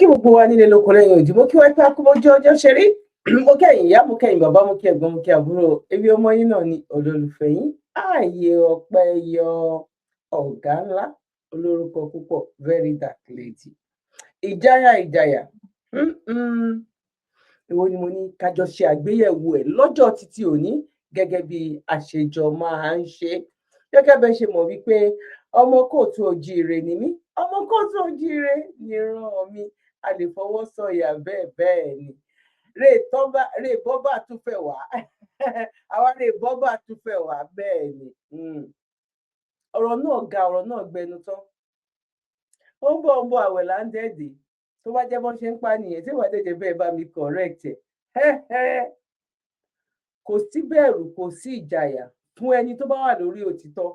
kí gbogbo wa nílé lóko lẹ́yìn òdì, mo kí wá pé akúmọjọ ọjọ́ ṣe rí, mo kẹ́yìn ìyá, mo kẹ́yìn bàbá, mo kí ẹ̀gbọ́n, mo kí àbúrò, èmi ọmọ yín náà ni olólùfẹ́ yín, ààyè ọpẹ́ yọ ọ̀gá ńlá olórúkọ púpọ̀ Verydarklady. Ìjáyà èwo ni mo ní kájọ ṣe àgbéyẹ̀wò ẹ̀ lọ́jọ́ títí òní gẹ́gẹ́ bí àṣejọ máa ń ṣe. Gẹ́gẹ́ bẹ́ẹ̀ ṣe mọ̀ wípé ọmọ kóòtù òjíire ni mí, ọmọ kóòtù òjíire ni ràn mí, a lè fọwọ́ sọ̀yà bẹ́ẹ̀ ni. Rè bọ́bà tún fẹ́ wá àwa rè bọ́bà tún fẹ́ wá bẹ́ẹ̀ ni. Ọ̀rọ̀ náà gbẹnu tán. Ó ń bọ̀ àwẹ̀ là ń dẹ́ẹ̀dẹ̀. Tó bá jẹ́ bọ́n ṣe ń pa nìyẹn, tí ìwà dẹ̀dẹ̀ bẹ́ẹ̀ bá mi correct ẹ̀. Kò sí bẹ̀rù, kò sí ìjàyà fún ẹni tó bá wà lórí òtítọ́.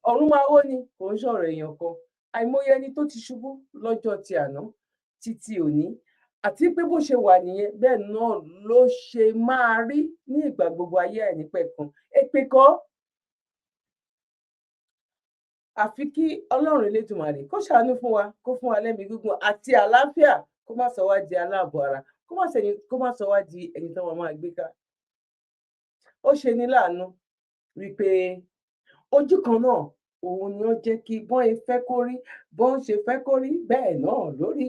Ọ̀run máa wó ni, kò ń ṣọ̀rọ̀ èèyàn kan. Àìmọye ẹni tó ti ṣubú lọ́jọ́ ti àná títí òní, àti pé bó ṣe wà nìyẹn bẹ́ẹ̀ náà ló ṣe máa rí ní ìgbà gbogbo ayé àìnípẹ̀kun. Èpè kọ́, àfi kí Ọlọ́run Elédùmarè kó ṣàánú fún wa, kó fún wa lẹ́mìí gígùn àti àlàáfíà, kó má sọ wá di aláàbọ̀ ara, kó má sọ wá di ẹni tó máa gbé ká. Ó ṣe ní láàánú wípé ojú kan náà òun ni ó jẹ́ kí bọ́n ṣe fẹ́ kó rí bẹ́ẹ̀ náà lórí.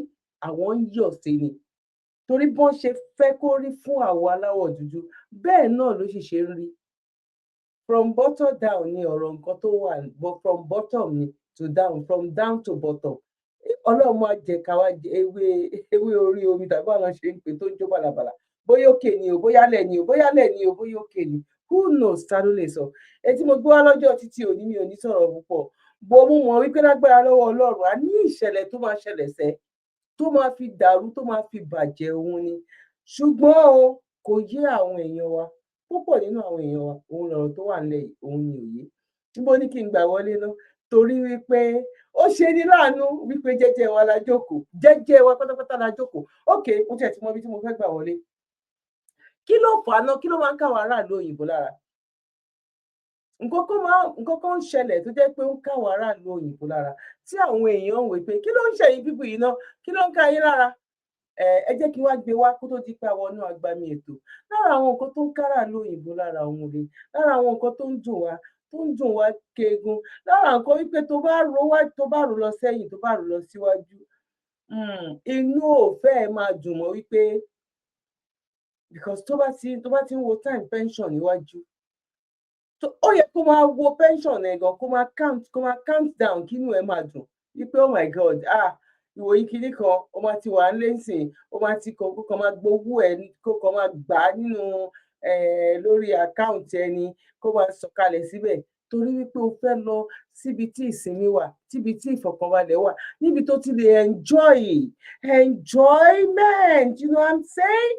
Àwọn ń yọ̀ sí ni, torí bọ́n ṣe fẹ́ kó rí fún àwọn aláwọ̀ dúdú bẹ́ẹ̀ náà ló sì ṣe ń rí. From bottom down ni ọ̀rọ̀ nǹkan tó wà, but from bottom ni to down, from down to bottom. Ọlọ́run máa jẹ ká wá ewé orí omi tàbí àwọn ṣe ń pè tó ń jó bàlàbàlà. Bóyá òkè ni o, bóyá lẹ̀ ni o, bóyá lẹ̀ ni o, bóyá òkè ni. Who knows, ta ló lè sọ? Ètí mo gbé wá lọ́jọ́ títí òní mi ò ní sọ̀rọ̀ púpọ̀. Bó mo mọ̀ wípé lágbára lọ́wọ́ Ọlọ́run, a ní ìṣẹ̀lẹ̀ tó máa ṣẹlẹ̀ sẹ́, tó máa fi dàrú, tó máa fi bàjẹ́ òun ni. Ṣùgbọ́n o, kò yé àwọn èèyàn wa. Púpọ̀ nínú àwọn èèyàn wa, òun lọ̀rọ̀ tó wà nílẹ̀ yìí, òun ni òye. Níbo ní kí n gbà wọlé ná? Torí wípé ó ṣe ní láàánú wípé jẹ́jẹ́ wa la jókòó, jẹ́jẹ́ wa pátápátá la jókòó. Ókè, mo tiẹ̀ ti mọ ibi tí mo fẹ́ gbà wọlé. Kí ló fà á ná? Kí ló máa ń káwọn aráàlú òyìnbó lára? Nǹkan kan ń ṣẹlẹ̀ tó jẹ́ pé ó ń káwọn aráàlú òyìnbó lára, tí àwọn èèyàn ń wò pé kí ló ń ṣẹ̀yìn bíbù yìí ná? Kí ló ń ká yín lára? Ẹ jẹ́ kí wá gbé wá kó tó di pé àwọn inú agbami ètò. Lára àwọn nǹkan tó ń kára lóyìnbó lára òun rè, lára àwọn nǹkan tó ń dùn wá keegun, lára nǹkan wípé tó bá rò lọ sẹ́yìn, tó bá rò lọ síwájú, inú ò fẹ́ máa dùn mọ́ wípé because tó bá ti ń wo time pension níwájú, ó yẹ kó máa wo pension ẹ̀ gan, kó máa count down, kí inú ẹ̀ máa dùn wípé oh my God, ìwòyí kìíní kan ó máa ti wà ń lẹ́sìn, ó máa ti kó kàn máa gbowó ẹ̀, kó kàn máa gbà á nínú lórí àkáǹtì ẹni, kó máa sọ̀kalẹ̀ síbẹ̀, torí wípé o fẹ́ lọ síbi tí ìsinmi wà, síbi tí ìfọ̀kànbalẹ̀ wà, níbi tó ti lè enjoyment, you know what I'm saying?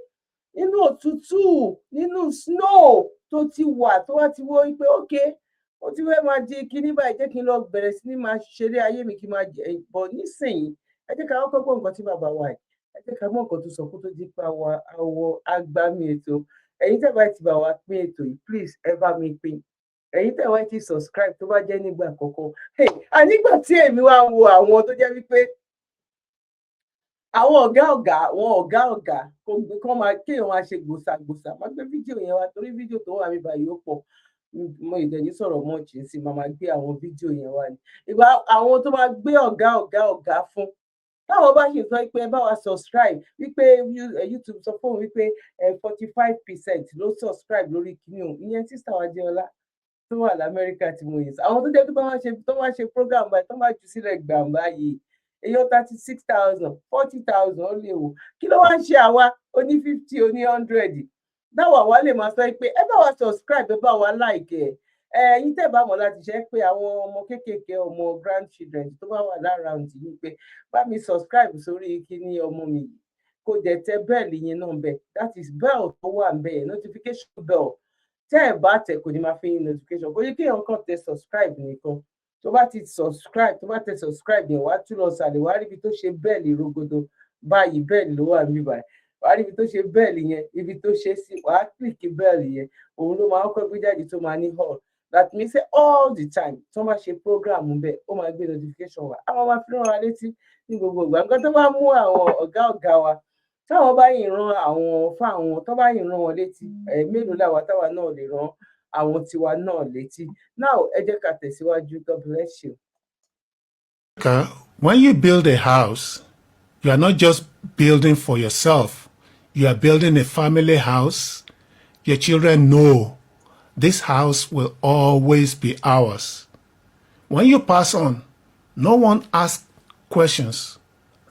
Nínú òtútù, nínú snow tó ti wà, tó wá ti wọ́ wípé okay, ó ti fẹ́ máa di kíní báyìí, jẹ́ kí n lọ bẹ̀rẹ̀ sí ní máa ṣeré ayé mi, kí n máa bọ̀ nísìnyí. Ẹ jẹ́ ká kọ́kọ́ gbọ́ nǹkan tí bàbá wa yìí, ẹ jẹ́ ká mọ̀ nǹkan tó sọ kó tó di pé àwọ̀ agbami ètò. Ẹ̀yin tẹ́ bá ti bá wa pín ètò yìí, please ẹ bá mi pín. Ẹ̀yin tẹ́ wá ti subscribe tó bá jẹ́ nígbà àkọ́kọ́. Nígbà tí èmi wá wo àwọn tó jẹ́ wípé àwọn ọ̀gá kéèyàn máa ṣe gbòsàgbòsà, má gbé fídíò yẹn wá, torí fídíò tó wà mí báyìí ó pọ̀. Mo ìdẹ̀ní sọ̀rọ̀ mọ́ọ̀chì sí, máa gbé àwọn fídíò yẹn wá ní. Ìgbà àwọn tó máa gbé ọ̀gá fún, táwọn bá ṣe sọ pé ẹ bá wa subscribe, wípé YouTube sọ fún wípé 45% ló subscribe lórí kíní o, ìyẹn sísá wa Adéọlá tó wà l'Amẹ́ríkà tí mo yẹ sí. Àwọn tó jẹ́ tó bá ṣe program báyìí, tó bá jù sílẹ̀ gbàǹbá yìí, èyàn 36,000 40,000 ó lè wò. Kí ló wá ń ṣe àwa oní 50 oní 100? Dáwà wá lè máa sọ pé ẹ bá wa subscribe, ẹ bá wa like ẹ. Ẹ̀yin tẹ́ bá mọ̀ láti ṣe pé àwọn ọmọ kéékèèké, ọmọ grandchildren tó bá wà láround yìí pé bá mi subscribe sórí kíní ọmọ mi yìí, kó dẹ̀ tẹ bẹ́ẹ̀lì yẹn náà bẹ̀, that is bell tó wà ń bẹ̀, notification bell. Tẹ́ ẹ bá tẹ̀ kò ní máa fi notification, kò yẹ kí èèyàn kàn tẹ subscribe nìkan. Tó bá ti subscribe, tó bá tẹ subscribe yẹn, wàá tún lọ sàlẹ̀, wàá rí ibi tó ṣe bẹ́ẹ̀lì rogodo báyìí, bẹ́ẹ̀lì ló wà níbí báyìí. Wàá rí ibi tó ṣe bẹ́ẹ̀lì yẹn, ibi tó ṣe sí, wàá kílìkì bẹ́ẹ̀lì yẹn, òun ló máa ń kọ́ gbé jáde tó máa ní hall. that means say all the time tó máa ṣe program bẹ́ẹ̀ ó máa gbé notification wa àwọn máa fi rán wa létí ní gbogbo ìgbà nǹkan tó bá mú àwọn ọ̀gá wa táwọn bá yìn ran àwọn fáwọn tó bá yìn ran wọn létí mélòó làwa táwa náà lè ran àwọn tiwa náà létí. Now ẹ jẹ́ ká tẹ̀síwájú. God bless you. When you build a house, you are not just building for yourself. You are building a family house. Your children know this house will always be ours. When you pass on, no one asks questions.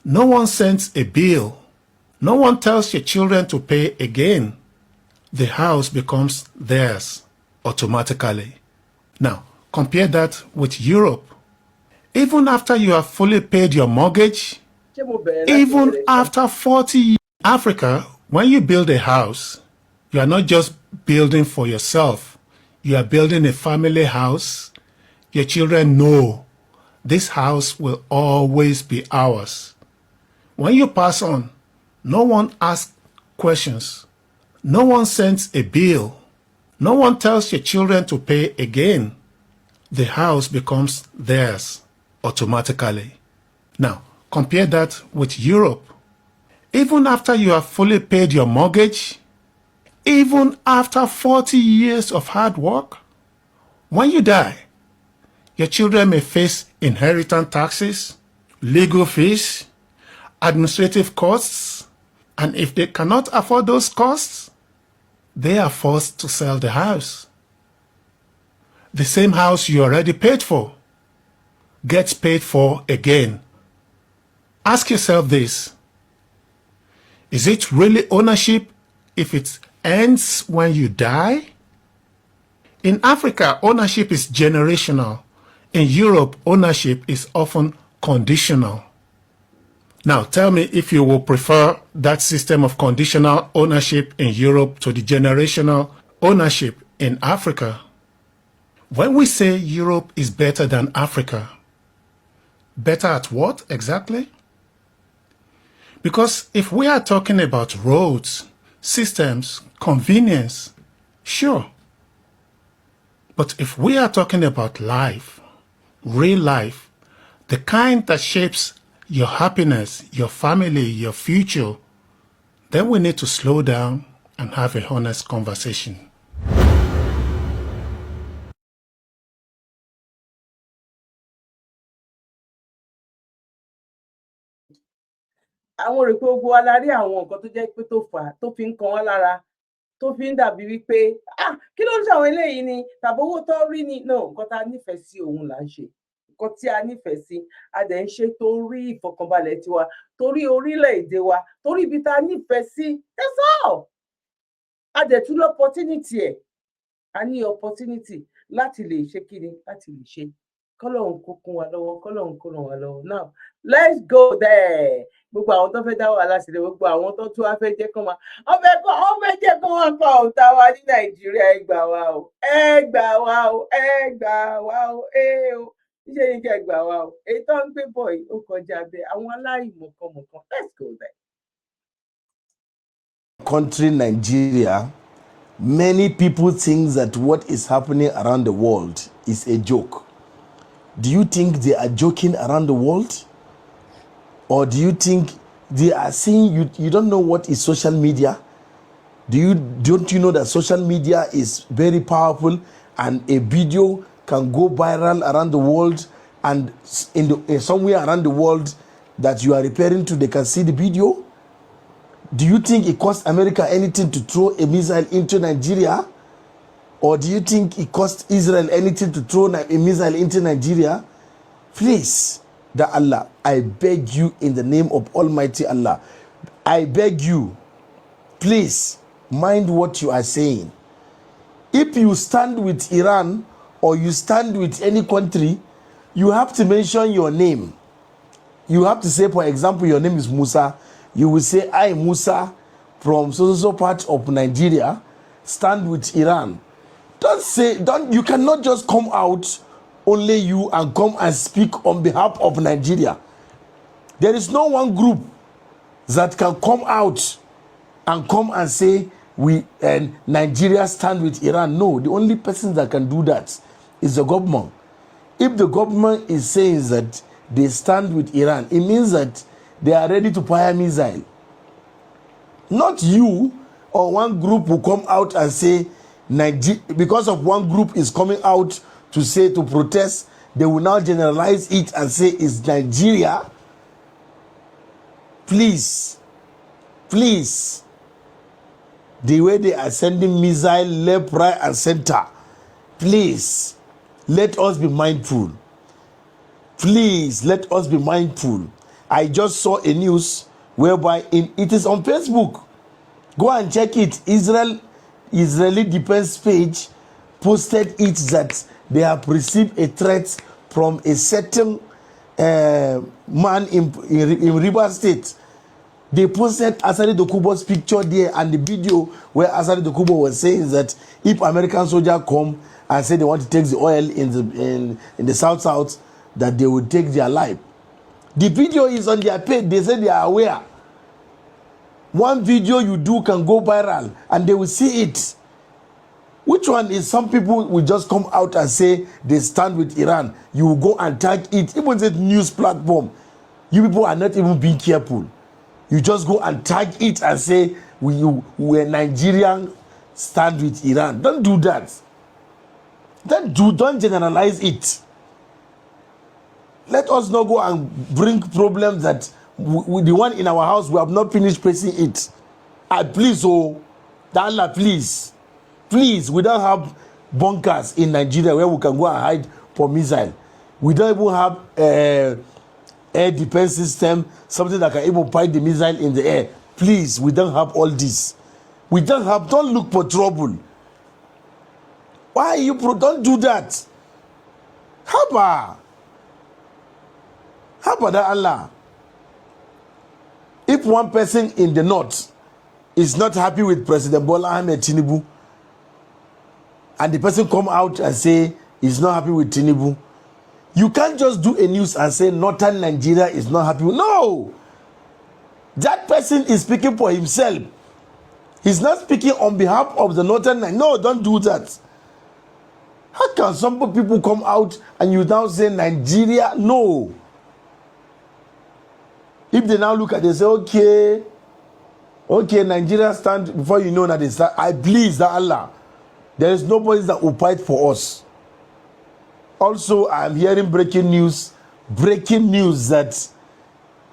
No one sends a bill. No one tells your children to pay again. The house becomes theirs automatically. Now, compare that with Europe. Even after you have fully paid your mortgage, even after 40 years, Africa, when you build a house, you are not just building for yourself. You are building a family house. Your children know this house will always be ours. When you pass on, no one asks questions. No one sends a bill. No one tells your children to pay again. The house becomes theirs automatically. Now, compare that with Europe. Even after you have fully paid your mortgage, even after 40 years of hard work, when you die, your children may face inheritance taxes, legal fees, administrative costs, and if they cannot afford those costs, they are forced to sell the house. The same house you already paid for gets paid for again. Ask yourself this: is it really ownership if it ends when you die? In Africa, ownership is generational. In Europe, ownership is often conditional. Now, tell me if you will prefer that system of conditional ownership in Europe to the generational ownership in Africa. When we say Europe is better than Africa, better at what exactly? Because if we are talking about roads, systems, convenience, sure. But if we are talking about life, real life, the kind that shapes your happiness, your family, your future, then we need to slow down and have a honest conversation. Àwọn rò pé gbogbo wa la rí àwọn nǹkan tó jẹ́ pé tó fà á tó fi ń kan wá lára tó fi ń dàbí wípé kí ló ń ṣàwọn eléyìí ni tàbí owó tó rí ni no nǹkan tá a nífẹ̀ẹ́ sí òun là ń ṣe nǹkan tí a nífẹ̀ẹ́ sí a dẹ̀ ń ṣe torí ìfọ̀kànbalẹ̀ tiwa torí orílẹ̀-èdè wa torí ibi tá a nífẹ̀ẹ́ sí that's all. A dẹ̀ tún lọ opportunity ẹ̀ a ní opportunity láti lè ṣe kíni láti lè ṣe kọ́lọ́hún kó kún wa lọ́wọ́ kọ́lọ́hún kó ràn wá lọ́wọ́. Now let's go there. Gbogbo àwọn tó fẹ́ dá wàhálà sílẹ̀ gbogbo àwọn tó tún wá fẹ́ jẹ́ kán máa wọ́n fẹ́ jẹ́ kán wá pa ọ̀tá wa ní Nàìjíríà ẹ gbà wá o ẹ gbà wá o ẹ gbà wá o o níṣẹ́ ni kẹ́ ẹ gbà wá o èyí tó ń gbé bọ̀ yìí ó kọjá bẹ́ẹ̀ àwọn aláìmọ̀kànmọ̀kàn let's go there. Country Nigeria, many people think that what is happening around the world is a joke. Do you think they are joking around the world? Or do you think they are saying you don't know what is social media? Don't you know that social media is very powerful and a video can go viral around the world and somewhere around the world that you are referring to, they can see the video? Do you think it costs America anything to throw a missile into Nigeria? Or do you think it costs Israel anything to throw a missile into Nigeria? Please, the Allah, I beg you in the name of Almighty Allah, I beg you, please mind what you are saying. If you stand with Iran or you stand with any country, you have to mention your name. You have to say, for example, your name is Musa. You will say, I, Musa, from so part of Nigeria, stand with Iran. You cannot just come out, only you, and come and speak on behalf of Nigeria. There is no one group that can come out and come and say, Nigeria stand with Iran. No, the only person that can do that It's the government. If the government is saying that they stand with Iran, it means that they are ready to fire missile. Not you or one group will come out and say, because of one group is coming out to say, to protest, they will now generalize it and say it's Nigeria. Please, please, the way they are sending missile left, right, and center, please, let us be mindful. Please, let us be mindful. I just saw a news whereby it is on Facebook. Go and check it. Israeli defense page posted it that they have received a threat from a certain man in Rivers State. They posted Asari Dokubo's picture there and the video where Asari Dokubo was saying that if American soldiers come and say they want to take the oil in the South, that they will take their life. The video is on their page. They say they are aware. One video you do can go viral and they will see it. Which one is some people will just come out and say they stand with Iran? You will go and tag it. Even the news platform, you people are not even being careful. You just go and tag it and say we're Nigerian stand with Iran. Don't do that. Don't generalize it. Let us not go and bring problems that with the one in our house we have not finished pressing it. Please, Allah, please, we don't have bunkers in Nigeria where we can go and hide for missile. We don't even have air defense system, something that can even fight the missile in the air. Please, we don't have all this. Don't look for trouble. Why are you don't do that? Haba that Allah. If one person in the north is not happy with President Bola Ahmed Tinubu, and the person come out and say he's not happy with Tinubu, you can't just do a news and say northern Nigeria is not happy. No! That person is speaking for himself. He's not speaking on behalf of the northern Nigeria. No, don't do that. How can some people come out and you now say Nigeria? No. If they now look at it, they say, okay, Nigeria stand, before you know that they start, I please that Allah. There is nobody that will fight for us. Also, I am hearing breaking news that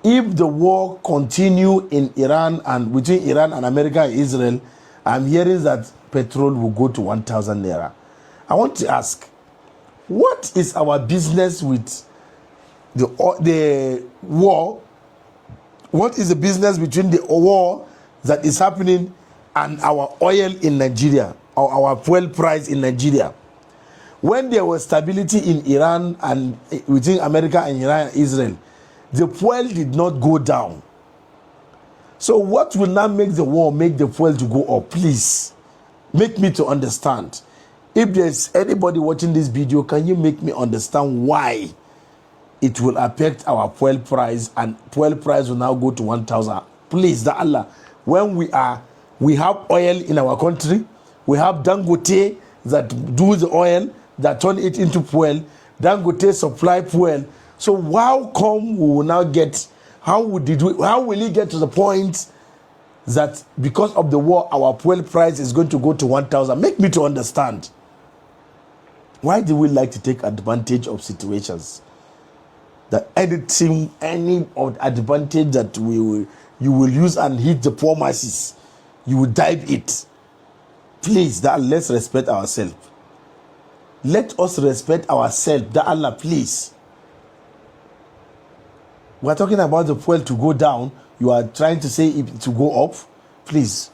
if the war continue in Iran and between Iran and America and Israel, I'm hearing that petrol will go to 1,000 naira. I want to ask, what is our business with the war? What is the business between the war that is happening and our oil in Nigeria, or our fuel price in Nigeria? When there was stability in Iran and between America and Iran and Israel, the fuel did not go down. So what will now make the war make the fuel to go up? Please, make me to understand. If there's anybody watching this video, can you make me understand why it will affect our fuel price, and fuel price will now go to 1,000? Please, that Allah, when we have oil in our country, we have Dangote that do the oil, that turn it into fuel. Dangote supply fuel. So how come we will now get, how will it get to the point that because of the war, our fuel price is going to go to 1,000? Make me to understand. Why do we like to take advantage of situations? That any advantage that you will use and hit the poor masses, you will dive it. Please, that let's respect ourselves. Let us respect ourselves. That Allah, please. We are talking about the fuel to go down. You are trying to say it to go up. Please,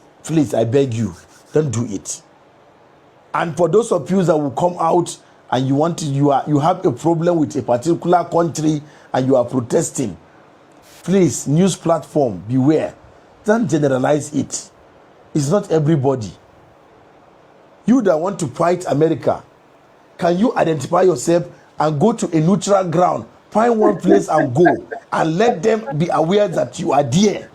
I beg you, don't do it. And for those of you that will come out and you have a problem with a particular country and you are protesting, please, news platform, beware. Don't generalize it. It's not everybody. You that want to fight America, can you identify yourself and go to a neutral ground, find one place and go, and let them be aware that you are there,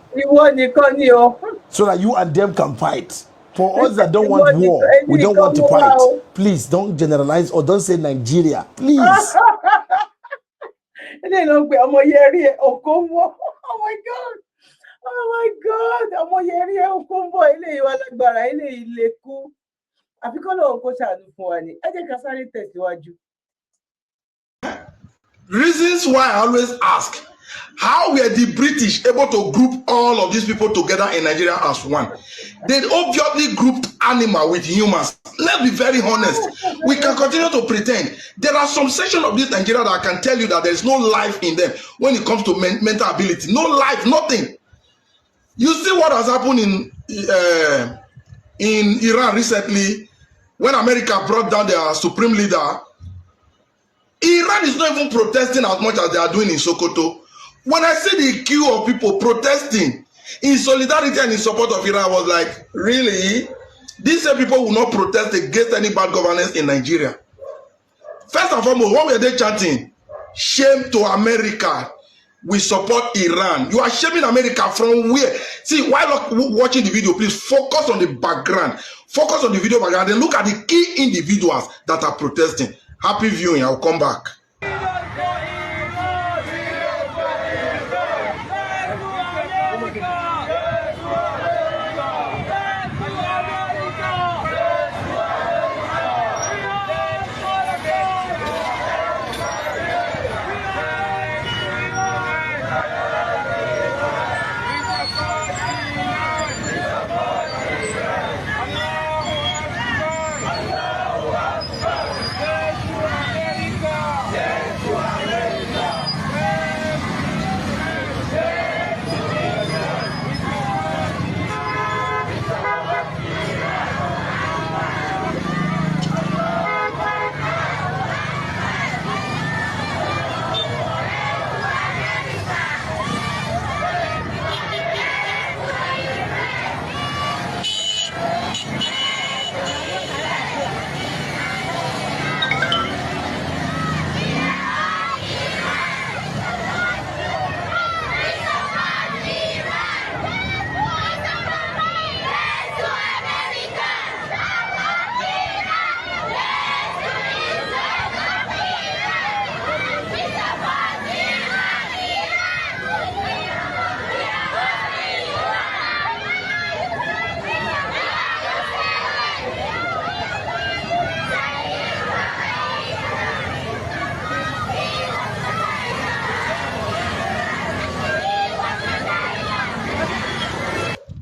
so that you and them can fight? For us that don't want war, we don't want to fight. Please don't generalize or don't say Nigeria. Please. Oh my God. Oh my God. Ọmọ yẹrí ẹ òkú ń bọ̀ ilé ìwà lágbára ilé ilé kú. Àfikún náà kó ṣàánú fún wa ni. Ẹ jẹ́ ká sáré tẹ̀síwájú. Reasons why I always ask, how were the British able to group all of these people together in Nigeria as one? They obviously grouped animal with humans. Let's be very honest. We can continue to pretend. There are some sections of this Nigeria that I can tell you that there is no life in them when it comes to mental ability. No life, nothing. You see what has happened in Iran recently when America brought down their supreme leader. Iran is not even protesting as much as they are doing in Sokoto. When I see the queue of people protesting in solidarity and in support of Iran, I was like, really? These people will not protest against any bad governance in Nigeria. First and foremost, what were they chanting? Shame to America. We support Iran. You are shaming America from where? See, while watching the video, please focus on the background. Focus on the video background and look at the key individuals that are protesting. Happy viewing. I'll come back.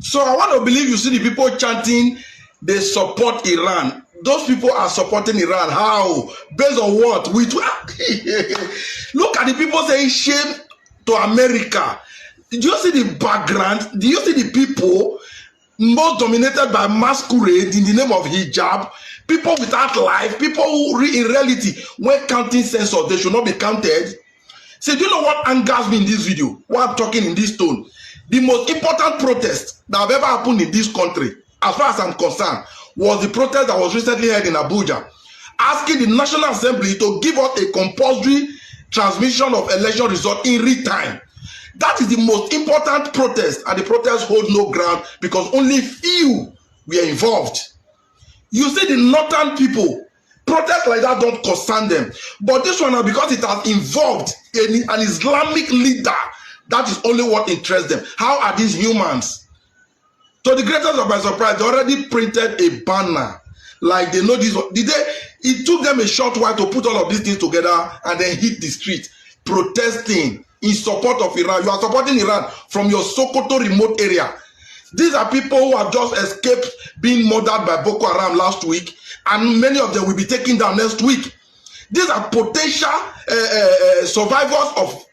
So I want to believe you see the people chanting, they support Iran. Those people are supporting Iran. How? Based on what? Look at the people saying shame to America. Do you see the background? Do you see the people most dominated by masquerade in the name of hijab? People without life, people who in reality, when counting census, they should not be counted. See, do you know what angers me in this video? Why I'm talking in this tone? The most important protest that have ever happened in this country, as far as I'm concerned, was the protest that was recently held in Abuja, asking the National Assembly to give us a compulsory transmission of election result in real time. That is the most important protest, and the protest holds no ground because only few were involved. You see, the northern people, protests like that don't concern them. But this one, because it has involved an Islamic leader, that is only what interests them. How are these humans? To the greatest of my surprise, they already printed a banner. Like they know this. It took them a short while to put all of these things together and then hit the street, protesting in support of Iran. You are supporting Iran from your Sokoto remote area. These are people who have just escaped being murdered by Boko Haram last week, and many of them will be taken down next week. These are potential survivors of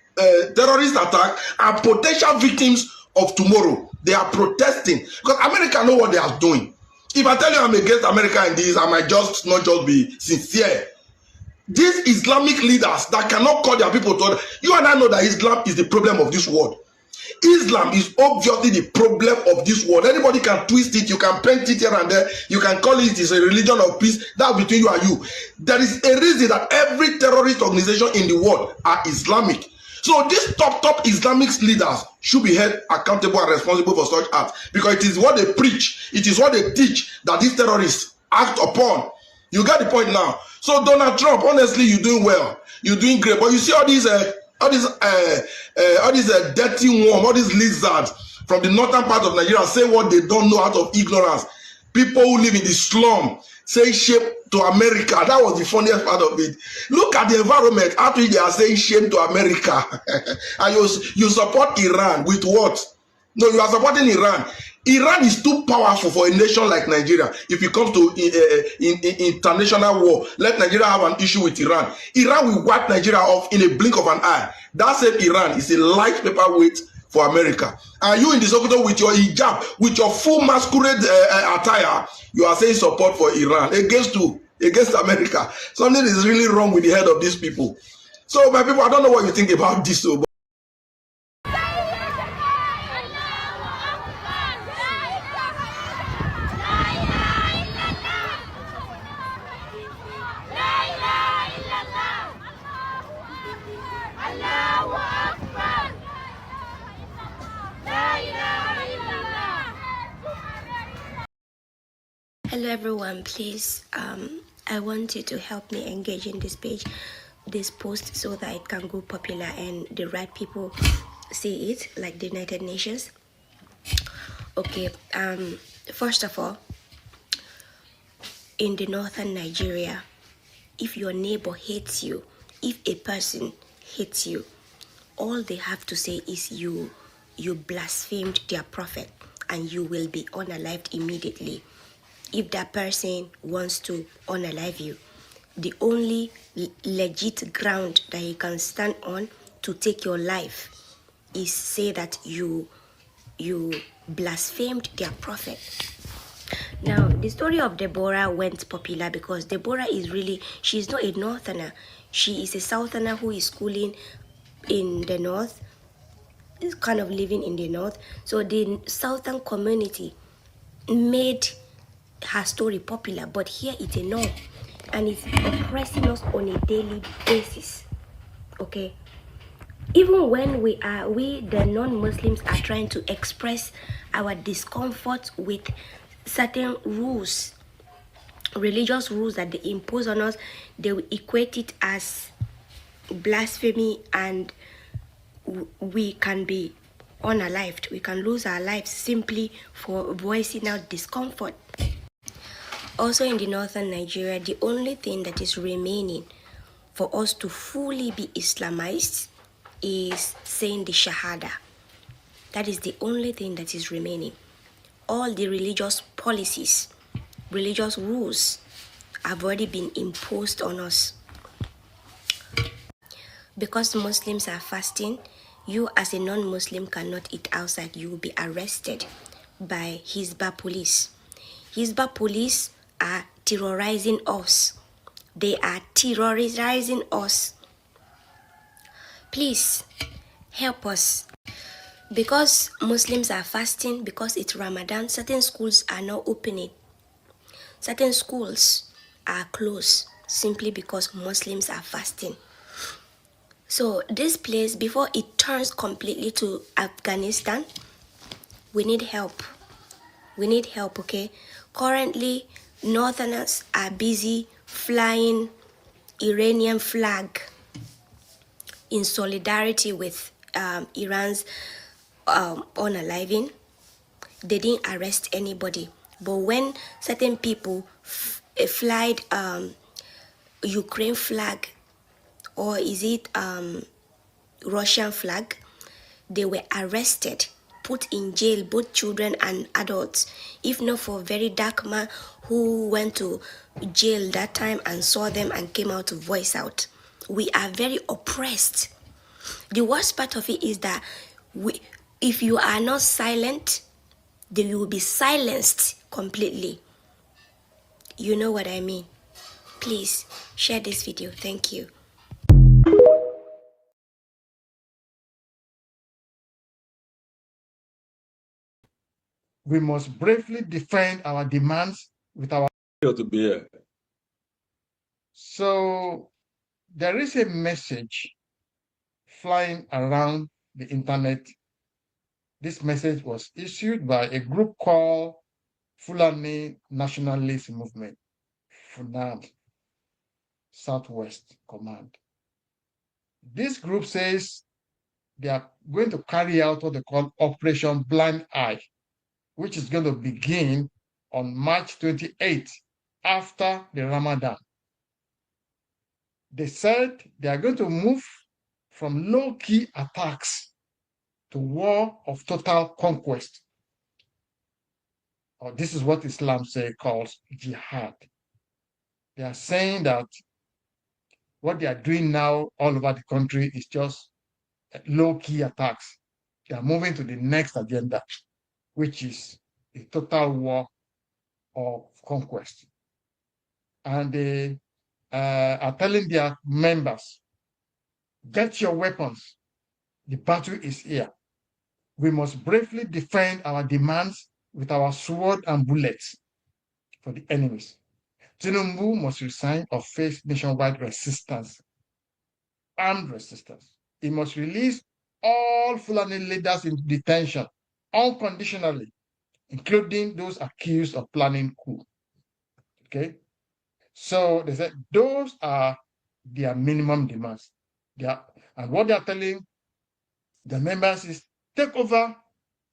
terrorist attack and potential victims of tomorrow. They are protesting because America know what they are doing. If I tell you I'm against America in this, I might just not just be sincere. These Islamic leaders that cannot call their people to, you and I know that Islam is the problem of this world. Islam is obviously the problem of this world. Anybody can twist it, you can paint it here and there, you can call it a religion of peace. That's between you and you. There is a reason that every terrorist organization in the world are Islamic. So these top Islamic leaders should be held accountable and responsible for such acts, because it is what they preach, it is what they teach that these terrorists act upon. You get the point now. So Donald Trump, honestly, you're doing well, you're doing great, but you see all these dirty worm, all these lizards from the northern part of Nigeria say what they don't know out of ignorance. People who live in the slum say shame to America. That was the funniest part of it. Look at the environment after they are saying shame to America. And you support Iran with what? No, you are supporting Iran. Iran is too powerful for a nation like Nigeria. If it comes to international war, let Nigeria have an issue with Iran. Iran will wipe Nigeria off in a blink of an eye. That same Iran is a light paperweight for America. And you in the Sokoto with your hijab, with your full masquerade attire, you are saying support for Iran against who? Against America. Something is really wrong with the head of these people. So my people, I don't know what you think about this. So, Hello everyone, please I want you to help me engage in this page, this post, so that it can go popular and the right people see it, like the United Nations. Okay, first of all, in the northern Nigeria, if your neighbor hates you, if a person hates you, all they have to say is you blasphemed their prophet and you will be unalived immediately. If that person wants to unalive you, the only legit ground that he can stand on to take your life is say that you blasphemed their prophet. Now, the story of Deborah went popular because Deborah is really, she's not a northerner. She is a southerner who is schooling in the north, is kind of living in the north. So the southern community made her story popular, but here it's a north, and it's oppressing us on a daily basis. Okay, even when we the non-Muslims are trying to express our discomfort with certain rules, religious rules that they impose on us, they will equate it as blasphemy, and we can be unalived. We can lose our lives simply for voicing out discomfort. Also in the northern Nigeria, the only thing that is remaining for us to fully be Islamized is saying the Shahada. That is the only thing that is remaining. All the religious policies, religious rules have already been imposed on us. Because Muslims are fasting, you as a non-Muslim cannot eat outside. You will be arrested by Hizbah police. Hizbah police are terrorizing us. They are terrorizing us. Please help us. Because Muslims are fasting, because it's Ramadan, certain schools are not opening. Certain schools are closed simply because Muslims are fasting. So this place, before it turns completely to Afghanistan, we need help. We need help, okay? Currently, Northerners are busy flying Iranian flag in solidarity with Iran's unaliving. They didn't arrest anybody. But when certain people flied Ukraine flag, or is it Russian flag, they were arrested, put in jail, both children and adults. If not for Verydarklady, who went to jail that time and saw them and came out to voice out. We are very oppressed. The worst part of it is that if you are not silent, then you will be silenced completely. You know what I mean? Please share this video. Thank you. We must bravely defend our demands with our to be here. So there is a message flying around the internet. This message was issued by a group called Fulani Nationalist Movement, FUNAD, Southwest Command. This group says they are going to carry out what they call Operation Blind Eye, which is going to begin on March 28th after the Ramadan. They said they are going to move from low-key attacks to war of total conquest. Or this is what Islam calls jihad. They are saying that what they are doing now all over the country is just low-key attacks. They are moving to the next agenda, which is a total war of conquest. And they are telling their members, get your weapons. The battle is here. We must bravely defend our demands with our sword and bullets for the enemies. Tinubu must resign or face nationwide resistance, armed resistance. He must release all Fulani leaders in detention unconditionally, including those accused of planning coup. Okay? So they said those are their minimum demands. And what they are telling the members is take over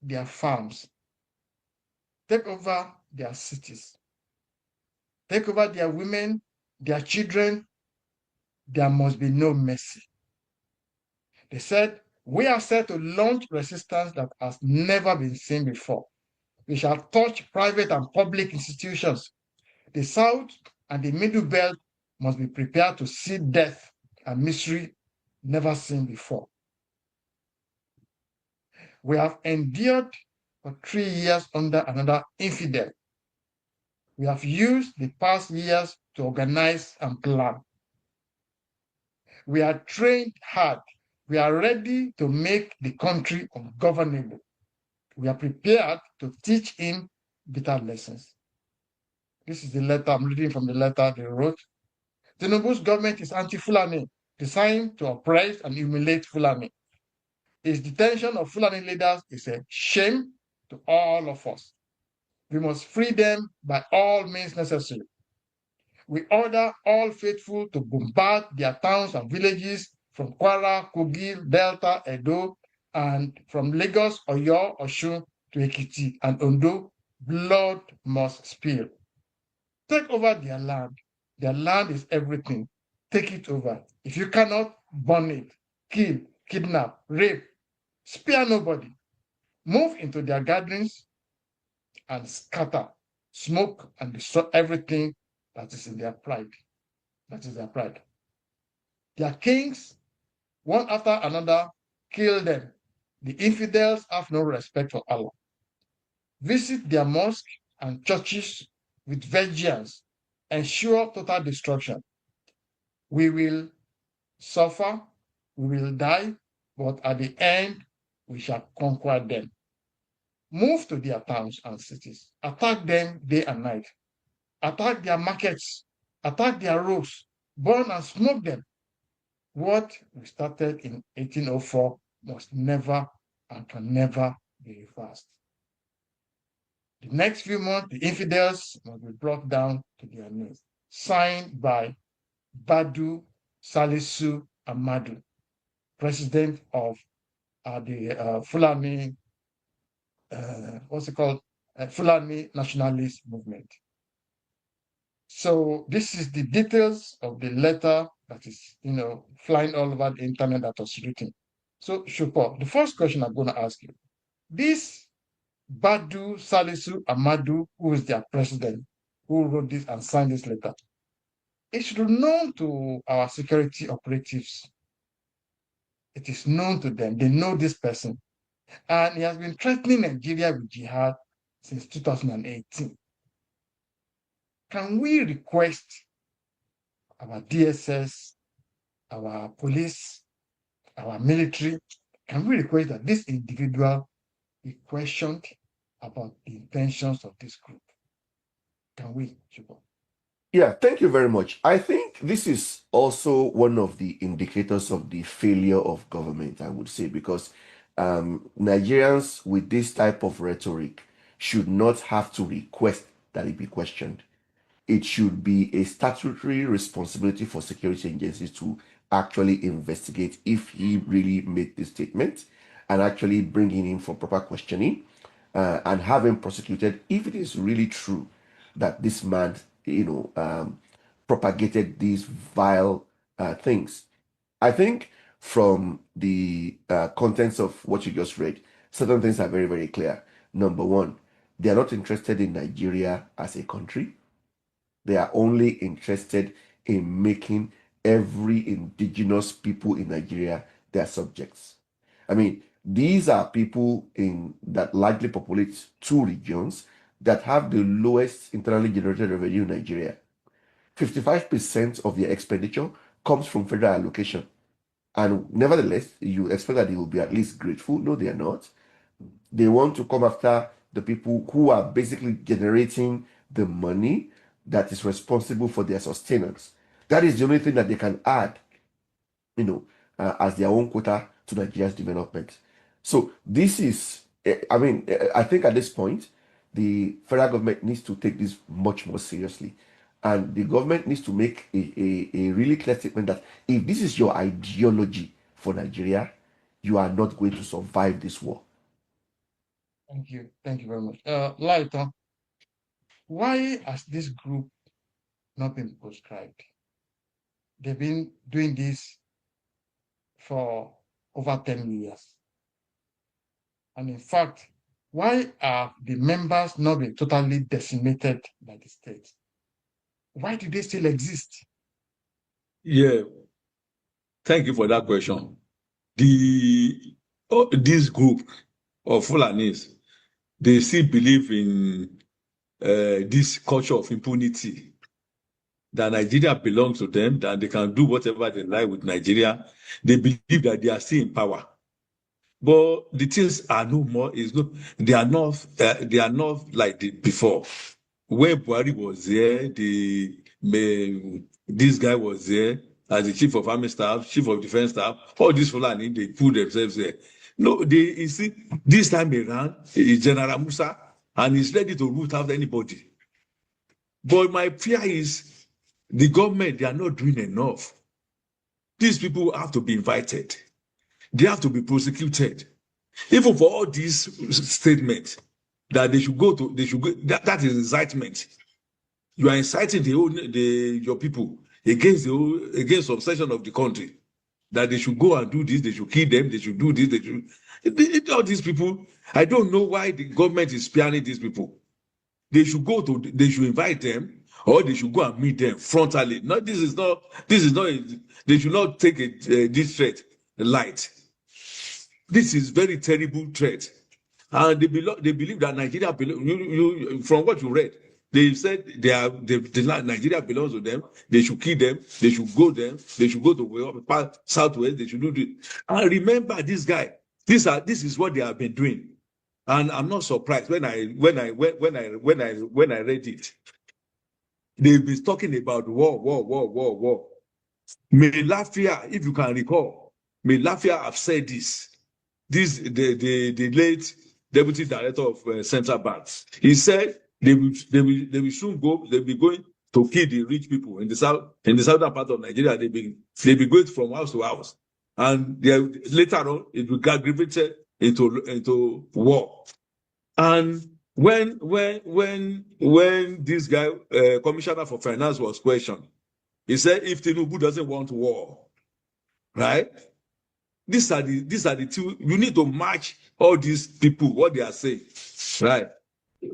their farms, take over their cities, take over their women, their children. There must be no mercy. They said, we are set to launch resistance that has never been seen before. We shall touch private and public institutions. The South and the Middle Belt must be prepared to see death and misery never seen before. We have endured for 3 years under another infidel. We have used the past years to organize and plan. We are trained hard. We are ready to make the country ungovernable. We are prepared to teach him bitter lessons. This is the letter, I'm reading from the letter they wrote. Tinubu's government is anti-Fulani, designed to oppress and humiliate Fulani. His detention of Fulani leaders is a shame to all of us. We must free them by all means necessary. We order all faithful to bombard their towns and villages from Kwara, Kogi, Delta, Edo, and from Lagos, Oyo, Osun to Ekiti and Ondo. Blood must spill. Take over their land. Their land is everything. Take it over. If you cannot, burn it, kill, kidnap, rape, spare nobody. Move into their gatherings and scatter, smoke, and destroy everything that is in their pride. That is their pride. Their kings, one after another, kill them. The infidels have no respect for Allah. Visit their mosques and churches with vengeance. Ensure total destruction. We will suffer, we will die, but at the end, we shall conquer them. Move to their towns and cities. Attack them day and night. Attack their markets. Attack their roads. Burn and smoke them. What we started in 1804 must never and can never be reversed. The next few months, the infidels must be brought down to their knees. Signed by Badu Salisu Amadu, president of the Fulani, Fulani Nationalist Movement. So this is the details of the letter that is, flying all over the internet that was written. So, Shupo, the first question I'm going to ask you, this Badu Salisu Amadu, who is their president, who wrote this and signed this letter, it should be known to our security operatives. It is known to them. They know this person. And he has been threatening Nigeria with jihad since 2018. Can we request our DSS, our police, our military, can we request that this individual be questioned about the intentions of this group? Can we, Chubo? Yeah, thank you very much. I think this is also one of the indicators of the failure of government, I would say, because Nigerians with this type of rhetoric should not have to request that it be questioned. It should be a statutory responsibility for security agencies to actually investigate if he really made this statement and actually bring him in for proper questioning and have him prosecuted if it is really true that this man, propagated these vile things. I think from the contents of what you just read, certain things are very, very clear. Number one, they are not interested in Nigeria as a country. They are only interested in making every indigenous people in Nigeria their subjects. I mean, these are people that largely populate two regions that have the lowest internally generated revenue in Nigeria. 55% of their expenditure comes from federal allocation. And nevertheless, you expect that they will be at least grateful. No, they are not. They want to come after the people who are basically generating the money that is responsible for their sustenance. That is the only thing that they can add, as their own quota to Nigeria's development. So this is, I think at this point, the federal government needs to take this much more seriously. And the government needs to make a really clear statement that if this is your ideology for Nigeria, you are not going to survive this war. Thank you. Thank you very much. Lighter, why has this group not been proscribed? They've been doing this for over 10 years. And in fact, why are the members not being totally decimated by the state? Why do they still exist? Yeah, thank you for that question. This group of Fulanis, they still believe in this culture of impunity, that Nigeria belongs to them, that they can do whatever they like with Nigeria. They believe that they are still in power. But the things are no more, they are not like before. When Buhari was there, this guy was there as the chief of army staff, chief of defense staff, all these Fulani, they put themselves there. No, you see, this time around, is General Musa, and he's ready to root out anybody. But my fear is the government, they are not doing enough. These people have to be invited. They have to be prosecuted. Even for all these statements that they should go, that is incitement. You are inciting your people against some section of the country, that they should go and do this, they should kill them, they should do this, all these people. I don't know why the government is sparing these people. They should invite them, or they should go and meet them frontally. They should not take this threat light. This is very terrible threat. And they believe that Nigeria belongs, from what you read, they said Nigeria belongs to them. They should kill them. They should go them. They should go to southwest. They should do this. And remember, this guy. This is what they have been doing. And I'm not surprised when I read it. They've been talking about war. May Lafia, if you can recall, May Lafia have said this. The late deputy director of central banks. He said they will soon go. They'll be going to kill the rich people in the southern part of Nigeria. They'll be going from house to house, and later on it will get aggravated into war. And when this guy, commissioner for finance, was questioned, he said if Tinubu doesn't want war, right? These are the two. You need to match all these people, what they are saying, right?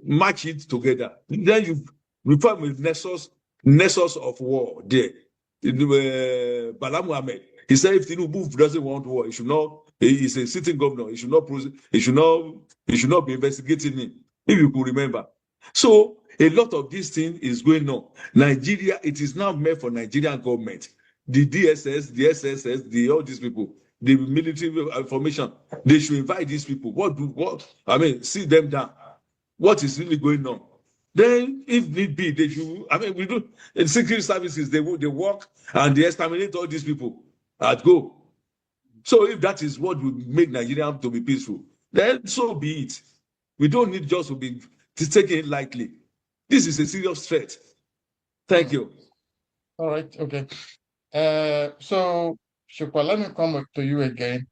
Match it together. Then you refer with nexus of war there. Bala Muhammad, he said if Tinubu doesn't want war, he should not. He's a sitting governor. He should not be investigating him. If you could remember. So a lot of this thing is going on. Nigeria, it is now meant for Nigerian government. The DSS, the SSS, all these people, the military information, they should invite these people. Sit them down. What is really going on? Then, if need be, they should. I mean, we do in security services. They work and they exterminate all these people at go. So, if that is what would make Nigeria to be peaceful, then so be it. We don't need just to be taking it lightly. This is a serious threat. Thank you. All right. Okay. So, Shukwa, let me come up to you again.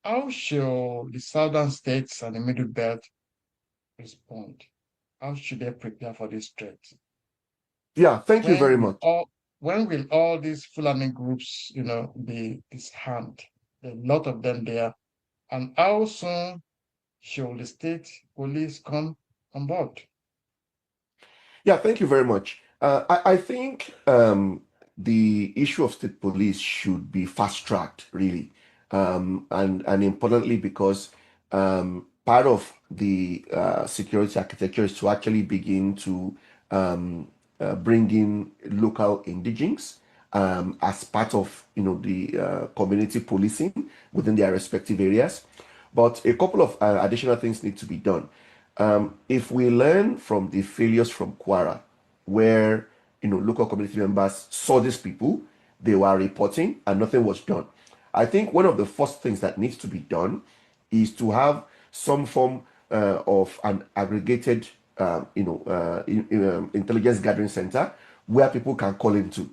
How should the southern states and the middle belt respond? How should they prepare for this threat? Yeah, thank you very much. When will all these Fulani groups, be disarmed? There are a lot of them there. And how soon should the state police come on board? Yeah, thank you very much. I think the issue of state police should be fast-tracked, really, and importantly because part of the security architecture is to actually begin to bring in local indigenes as part of the community policing within their respective areas. But a couple of additional things need to be done. If we learn from the failures from Kwara, where local community members saw these people, they were reporting and nothing was done. I think one of the first things that needs to be done is to have some form of an aggregated intelligence gathering center where people can call into.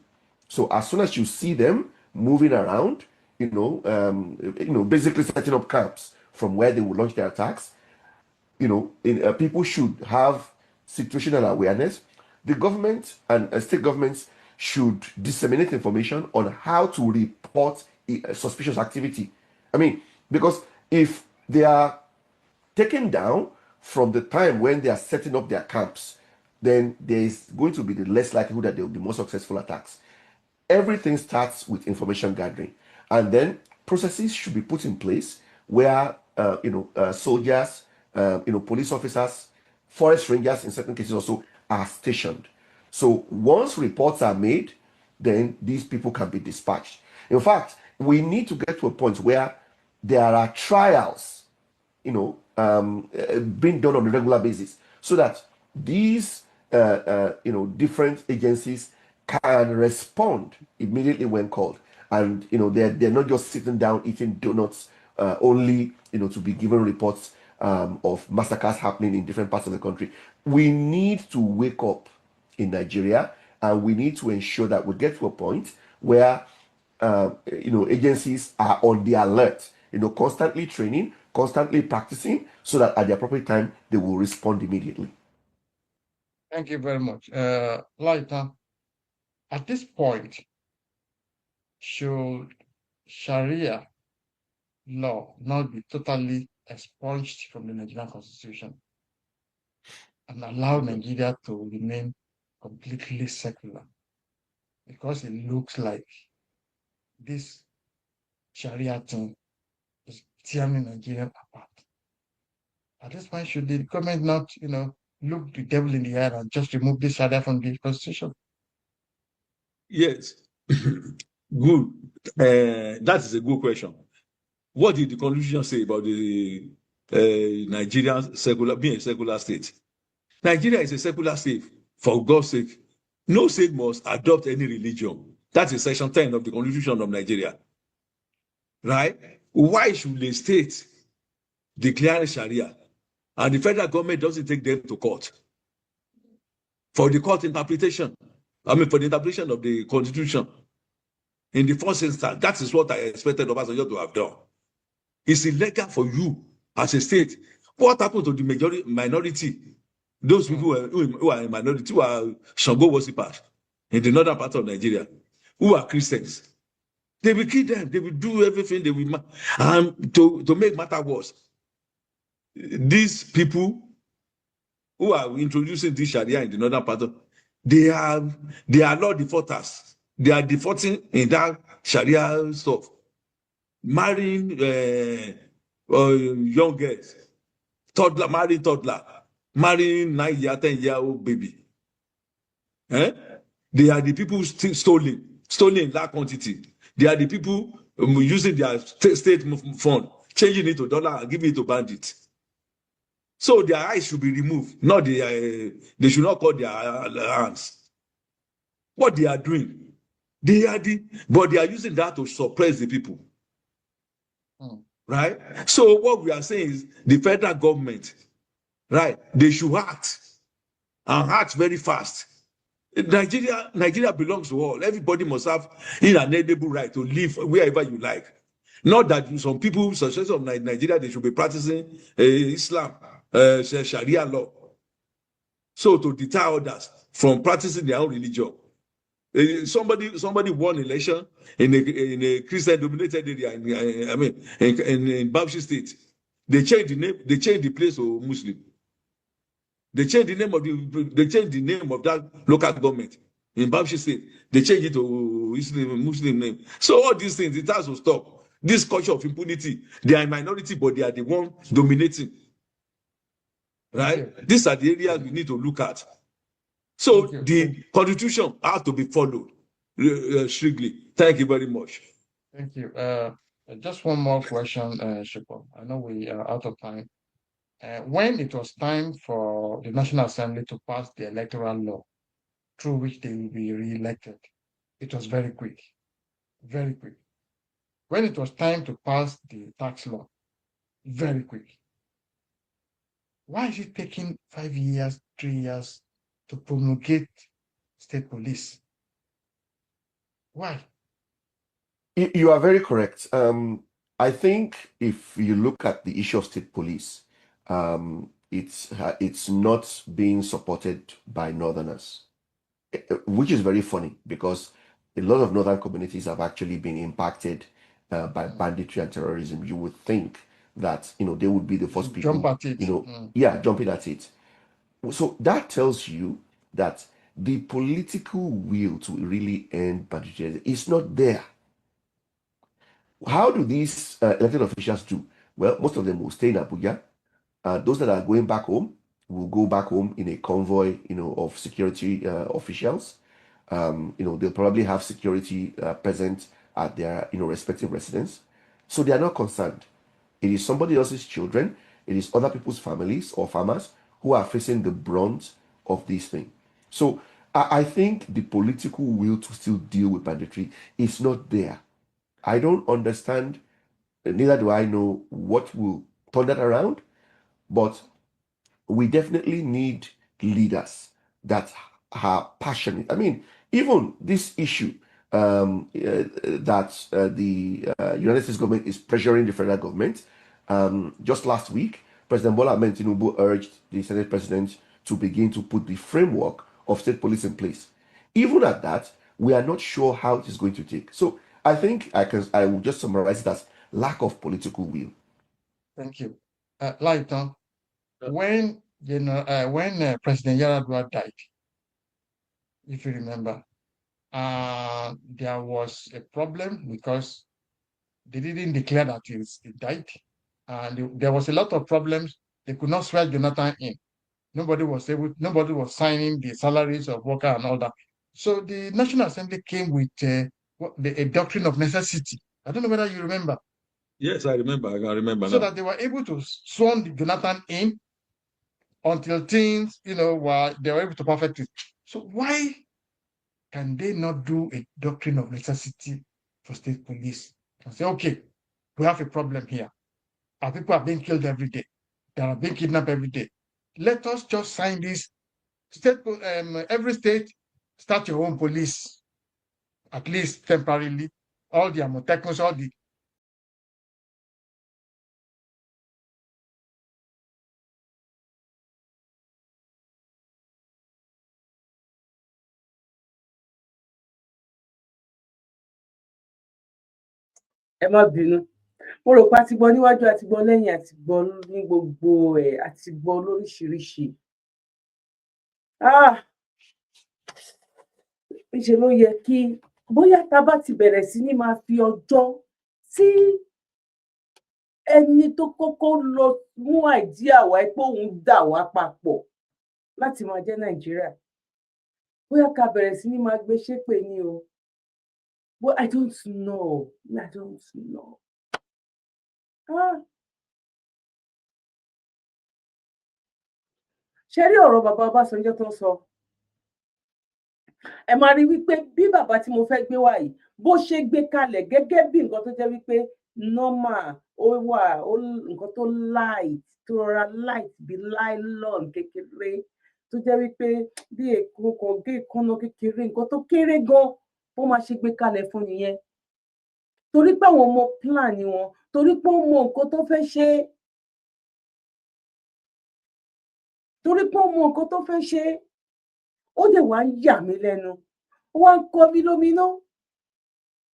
So as soon as you see them moving around, basically setting up camps from where they will launch their attacks, people should have situational awareness. The government and state governments should disseminate information on how to report suspicious activity. I mean, because if they are taken down from the time when they are setting up their camps, then there is going to be the less likelihood that there will be more successful attacks. Everything starts with information gathering, and then processes should be put in place where soldiers, police officers, forest rangers in certain cases also are stationed. So once reports are made, then these people can be dispatched. In fact, we need to get to a point where there are trials, being done on a regular basis, so that these, different agencies can respond immediately when called, and they're not just sitting down eating donuts only, to be given reports of massacres happening in different parts of the country. We need to wake up in Nigeria, and we need to ensure that we get to a point where agencies are on the alert, constantly training, constantly practicing, so that at the appropriate time they will respond immediately. Thank you very much. Laita, at this point, should Sharia law not be totally expunged from the Nigerian Constitution and allow Nigeria to remain completely secular? Because it looks like this Sharia thing is tearing Nigeria apart. At this point, should the government not, look the devil in the eye and just remove this Sharia from the Constitution? Yes. Good. That is a good question. What did the Constitution say about the Nigerian being a secular state? Nigeria is a secular state, for God's sake. No state must adopt any religion. That is Section 10 of the Constitution of Nigeria. Right? Why should a state declare Sharia and the federal government doesn't take them to court for the court interpretation? For the interpretation of the Constitution. In the first instance, that is what I expected Obasanjo to have done. It's illegal for you as a state. What happened to the minority? Those people who are a minority, who are Shango worshippers in the northern part of Nigeria, who are Christians. They will kill them. They will do everything they will. And to make matter worse, these people who are introducing this Sharia in the northern part of, they are law defaulters. They are defaulting in that Sharia stuff. Marrying young girls, marrying toddler, marrying 9-year, 10-year-old baby. They are the people stolen in large quantity. They are the people using their state fund, changing it to dollar and giving it to bandits. So their eyes should be removed, not they should not cut their hands. What they are doing, but they are using that to suppress the people. Right? So what we are saying is the federal government, right, they should act and act very fast. Nigeria belongs to all. Everybody must have inalienable right to live wherever you like. Not that some people, successors of Nigeria, they should be practicing Islam, Sharia law. So to deter others from practicing their own religion. Somebody won election in a Christian-dominated area. In Bauchi State, they changed the name. They changed the place to Muslim. They changed the name of that local government in Bauchi State. They changed it to Muslim name. So all these things, it has to stop. This culture of impunity, they are a minority, but they are the one dominating. Right? These are the areas we need to look at. So the constitution has to be followed strictly. Thank you very much. Thank you. Just one more question, Shippo. I know we are out of time. When it was time for the National Assembly to pass the electoral law through which they will be re-elected, it was very quick, very quick. When it was time to pass the tax law, very quick. Why is it taking 5 years, 3 years to promulgate state police? Why? You are very correct. I think if you look at the issue of state police, it's not being supported by Northerners, which is very funny because a lot of Northern communities have actually been impacted by banditry and terrorism. You would think that they would be the first people, Jump at it. jumping at it. So that tells you that the political will to really end banditry is not there. How do these elected officials do? Well, most of them will stay in Abuja. Those that are going back home will go back home in a convoy, of security officials. They'll probably have security present at their, respective residence. So they are not concerned. It is somebody else's children. It is other people's families or farmers who are facing the brunt of this thing. So I think the political will to still deal with banditry is not there. I don't understand, neither do I know what will turn that around, but we definitely need leaders that are passionate. I mean, even this issue that the United States government is pressuring the federal government. Just last week, President Bola Ahmed Tinubu urged the Senate President to begin to put the framework of state police in place. Even at that, we are not sure how it is going to take. So I think I will just summarize it as lack of political will. Thank you. Lighton, when President Yaradua died, if you remember, there was a problem because they didn't declare that he died, and there was a lot of problems. They could not swear Jonathan in. Nobody was signing the salaries of workers and all that. So the National Assembly came with a doctrine of necessity. I don't know whether you remember. Yes, I remember. I can remember so now. that they were able to sworn Jonathan in until things, they were able to perfect it. So why can they not do a doctrine of necessity for state police and say, okay, we have a problem here. Our people are being killed every day. They are being kidnapped every day. Let us just sign this. Every state, start your own police, at least temporarily. All the Amoteknos, all the ẹ má bínú, mo rò pé a ti gbọ́ níwájú, a ti gbọ́ lẹ́yìn, a ti gbọ́ ní gbogbo ẹ̀, a ti gbọ́ lóríṣiríṣi. Níṣe ló yẹ kí bóyá tá a bá ti bẹ̀rẹ̀ sí ní máa fi ọjọ́ tí ẹni tó kọ́kọ́ lọ mú àìdíà wá pé òun dà wá papọ̀ láti máa jẹ́ Nàìjíríà, bóyá ká bẹ̀rẹ̀ sí ní máa gbé ṣépè ní o. But I don't know. I don't know. ṣe rí ọ̀rọ̀ bàbá Ọbásanjọ́ tó ń sọ ẹ máa rí wípé bí bàbá tí mo fẹ́ gbé wá yìí bó ṣe gbé kalẹ̀ gẹ́gẹ́ bí nǹkan tó jẹ́ wípé normal ó wà nǹkan tó light tó rọra light bí nylon kékeré tó jẹ́ wípé bí èkó kan gé ìkànnà kékeré nǹkan tó kéré gan bó máa ṣe gbé kalẹ̀ fún nìyẹn torí pé àwọn ọmọ plan ni wọn torí pé ó mọ nǹkan tó fẹ́ ṣe torí pé ó mọ nǹkan tó fẹ́ ṣe ó dẹ̀ wá ń yà mí lẹ́nu ó wá ń kọ mí lóminú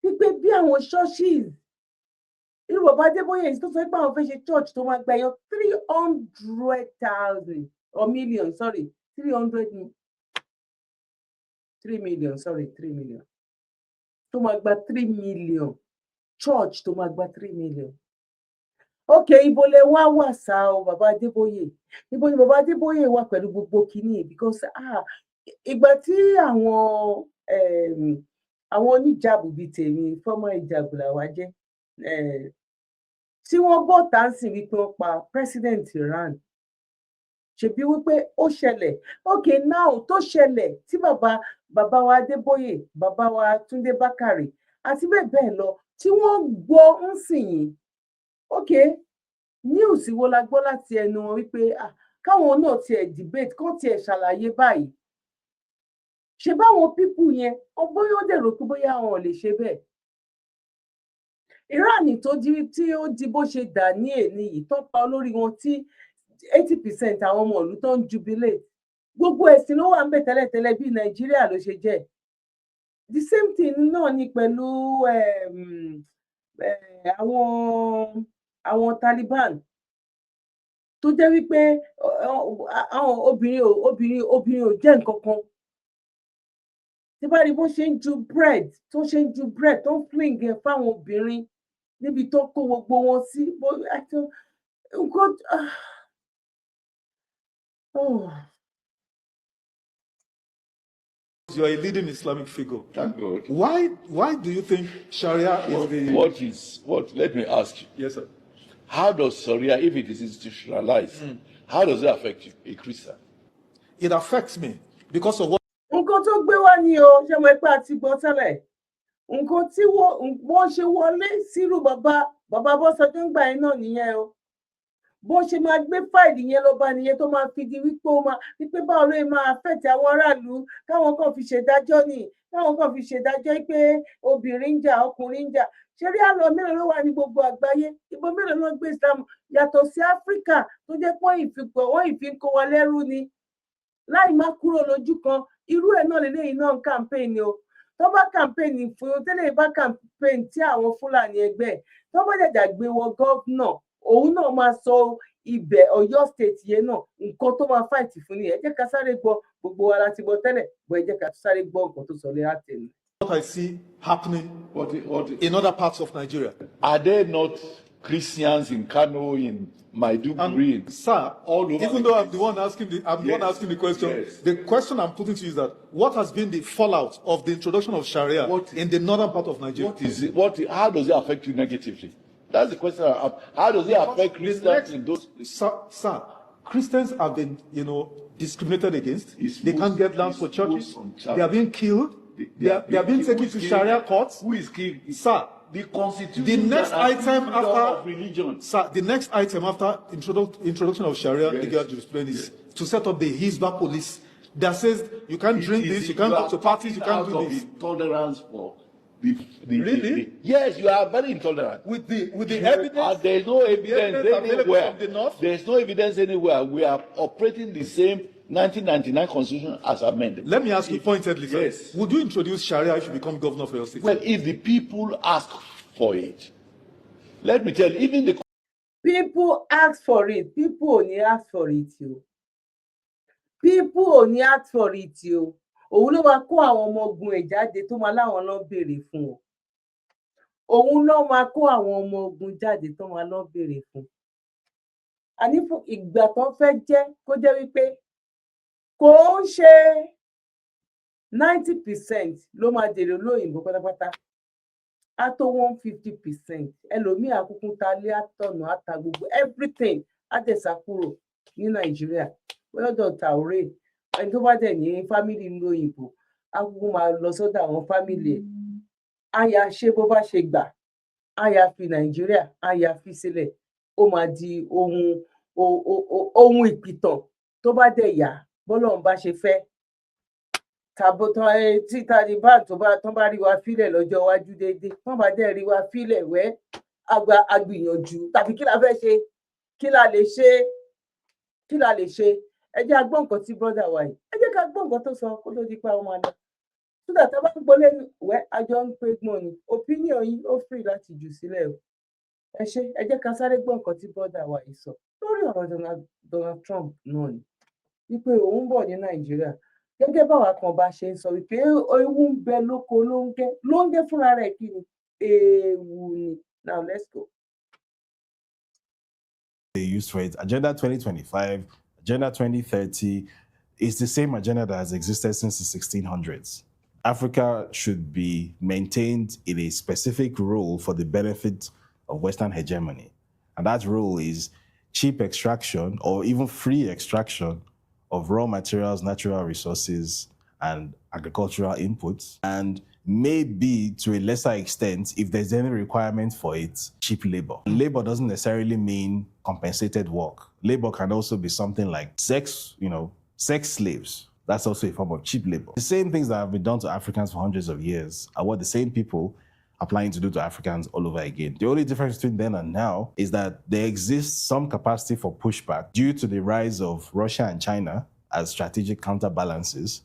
wípé bí àwọn churches irú bàbá Adébóyè tó sọ pé àwọn fẹ́ ṣe church tó máa gba ẹyọ 300,000 or million 3 million tó máa gba 3 million church tó máa gba 3 million. Ok, ibo lẹ wá wà sá o bàbá Adébóyè ibo ni bàbá Adébóyè wà pẹ̀lú gbogbo kìíní because ìgbà tí àwọn oníjàbù bíi tèmi fọmọ ìjàbù làwa jẹ́ tí wọ́n bọ̀ táǹsì wípé wọ́n pa president Iran ṣebí wípé ó ṣẹlẹ̀ ok now tó ṣẹlẹ̀ tí bàbá wa Adébóyè bàbá wa Túndé Bákàrè àti bẹ́ẹ̀ bẹ́ẹ̀ lọ tí wọ́n gbọ́ ń sìn yín ok news wo la gbọ́ láti ẹnu wọn wípé káwọn náà tiẹ̀ debate kán tiẹ̀ ṣàlàyé báyìí ṣe báwọn pípù yẹn bóyá ó dẹ̀ rò pé bóyá àwọn ò lè ṣe bẹ́ẹ̀ Iran tó di tí ó di bó ṣe dà ní èní yìí tó pa olórí wọn tí 80% àwọn ọmọ ìlú tó ń jubilate gbogbo ẹ̀sìn ló wà ń bẹ̀ tẹ́lẹ̀tẹ́lẹ̀ bí Nàìjíríà ló ṣe jẹ́ the same thing náà ni pẹ̀lú àwọn Taliban tó jẹ́ wípé àwọn obìnrin ò jẹ́ nǹkan kan tí bá rí bó ṣe ń ju bread tó ń fling ẹ̀ fáwọn obìnrin níbi tó kó gbogbo wọn sí nǹkan. You are a leading Islamic figure. Thank God. Why do you think Sharia is the... Let me ask you. Yes, sir. How does Sharia, if it is institutionalized, how does it affect you, a Christian? It affects me because of what... nǹkan tó gbé wá ni o ṣe mọ̀ pé àti gbọ́ tẹ́lẹ̀ nǹkan tí wọ́n ṣe wọlé sírú bàbá Ọbásanjọ́ ń gbà yẹn náà nìyẹn o bó ṣe máa gbé fáìlì yẹn lọ bá nìyẹn tó máa fi di wípé báwo ló máa fẹ̀tẹ̀ àwọn aráàlú káwọn kan fi ṣèdájọ́ pé obìnrin ń jà ọkùnrin ń jà ṣé rí àlọ́ mélòó ló wà ní gbogbo àgbáyé ibo mélòó ló gbé Islam yàtọ̀ sí Áfíríkà tó jẹ́ pé wọ́n ìfikọ́ wa lẹ́rú ni láì má kúrò lójú kan irú ẹ̀ náà lélẹ́yìn náà ń kàmpéènì o tó bá kàmpéènì fún tẹ́lẹ̀ bá kàmpéènì tí àwọn Fúlàní ẹgbẹ́ tó bá jàjà gbé wọ gọ́vnà òun náà máa sọ ibẹ̀ Ọ̀yọ́ state yẹn náà nǹkan tó máa fáìtì fún ni ẹ jẹ́ ká sáré gbọ́ gbogbo wa láti gbọ́ tẹ́lẹ̀ bọ́ ẹ jẹ́ ká sáré gbọ́ nǹkan tó sọ lẹ́yìn àtẹnu. What I see happening in other parts of Nigeria. Are there not Christians in Kano, in Maiduguri? Sir, all over even though I'm the one asking the question, yes. The question I'm putting to you is that what has been the fallout of the introduction of Sharia in the northern part of Nigeria? How does it affect you negatively? That's the question. How does it affect Christians in those? Sir, Christians have been, discriminated against. They can't get lands for churches. They are being killed. They are being taken to Sharia courts. Who is killed? Sir, the constitution. The next item after religion. Sir, the next item after introduction of Sharia legal jurisprudence is to set up the Hizbah police that says you can't drink this, you can't go to parties, you can't do this. Intolerance for really? Yes, you are very intolerant. With the evidence. There's no evidence anywhere. From the north? There's no evidence anywhere. We are operating the same 1999 constitution as amended. Let me ask you pointedly, sir. Yes. Would you introduce Sharia if you become governor for your state? Well, if the people ask for it, let me tell you, even the people ask for it. People only ask for it, you. People only ask for it, you. Òun ló máa kó àwọn ọmọ ogun ẹ̀ jáde tó máa láwọn lọ béèrè fún o. Òun ló máa kó àwọn ọmọ ogun jáde tó máa lọ béèrè fún. Àní fún ìgbà tó fẹ́ jẹ́ kó jẹ́ wípé kò ń ṣe 90% ló máa dèrè olóyìnbó pátápátá. Á tó 150%. Ẹlòmíì àkúkú ta lé àtọ̀nà àta gbogbo everything á dẹ̀sà kúrò ní Nàìjíríà. lọ́dọ̀ Traoré ẹni tó bá dẹ̀ ní fámìlì ń lo òyìnbó á kúkú máa lọ sọ́dọ̀ àwọn fámìlì ẹ̀ á yà ṣe bó bá ṣe gbà á yà fi Nàìjíríà á yà fi sílẹ̀ ó máa di ohun ìpìtàn tó bá dẹ̀ yà bọ́lọ́run bá ṣe fẹ́ tí Taliban tó bá rí wa fílẹ̀ lọ́jọ́ iwájú déédéé tán bá dẹ̀ rí wa fílẹ̀ wẹ́ agbìyànjú tàbí kí la fẹ́ ṣe kí la lè ṣe ẹ jẹ́ agbọ́n nǹkan tí brọ́dà wa yìí ẹ jẹ́ ká gbọ́ nǹkan tó sọ kó tó di pa ọmọ àná sódà tá a bá ń gbọ́ lẹ́nu wẹ́ àjọ ń pé gbọ́n ni opinion yín ó free láti jù sílẹ̀ o ẹ jẹ́ ká sáré gbọ́ nǹkan tí brọ́dà wa yìí sọ lórí ọ̀rọ̀ Donald Trump náà ni wípé òun ń bọ̀ ní Nàìjíríà gẹ́gẹ́ báwa kan bá ṣe ń sọ wípé ewu ń bẹ lóko ló ń gé fúnra rẹ̀ kí ni ewu ni. Now let's go. They used for it. Agenda 2025, Agenda 2030 is the same agenda that has existed since the 1600s. Africa should be maintained in a specific role for the benefit of Western hegemony. And that role is cheap extraction or even free extraction of raw materials, natural resources, and agricultural inputs, and maybe to a lesser extent, if there's any requirement for it, cheap labor. Labor doesn't necessarily mean compensated work. Labor can also be something like sex slaves. That's also a form of cheap labor. The same things that have been done to Africans for hundreds of years are what the same people are planning to do to Africans all over again. The only difference between then and now is that there exists some capacity for pushback due to the rise of Russia and China as strategic counterbalances,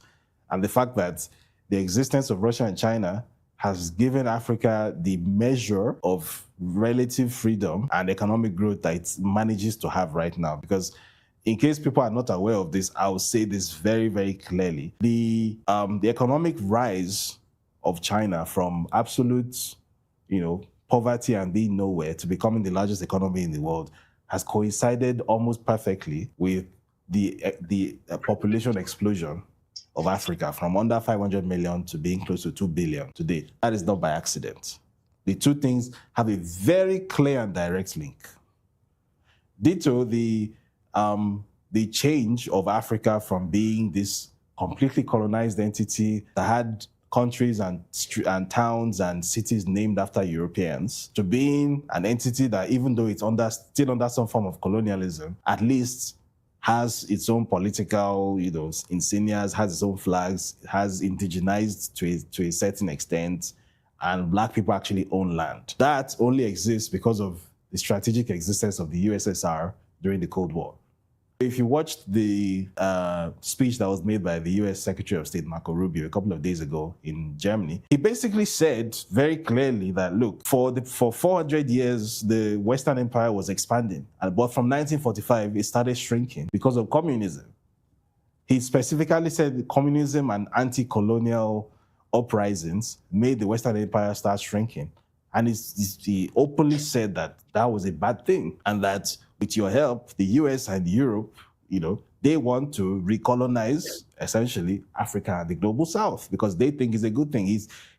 and the fact that the existence of Russia and China has given Africa the measure of relative freedom and economic growth that it manages to have right now. Because in case people are not aware of this, I will say this very, very clearly. The economic rise of China from absolute, poverty and being nowhere to becoming the largest economy in the world has coincided almost perfectly with the population explosion of Africa from under 500 million to being close to 2 billion today. That is not by accident. The two things have a very clear and direct link. Ditto, the change of Africa from being this completely colonized entity that had countries and towns and cities named after Europeans to being an entity that, even though it's still under some form of colonialism, at least has its own political, insignias, has its own flags, has indigenized to a certain extent, and Black people actually own land. That only exists because of the strategic existence of the USSR during the Cold War. If you watched the speech that was made by the US Secretary of State, Marco Rubio, a couple of days ago in Germany, he basically said very clearly that, look, for 400 years, the Western Empire was expanding. But from 1945, it started shrinking because of communism. He specifically said communism and anti-colonial uprisings made the Western Empire start shrinking. And he openly said that was a bad thing, and that with your help, the US and Europe, they want to recolonize essentially Africa and the global South because they think it's a good thing.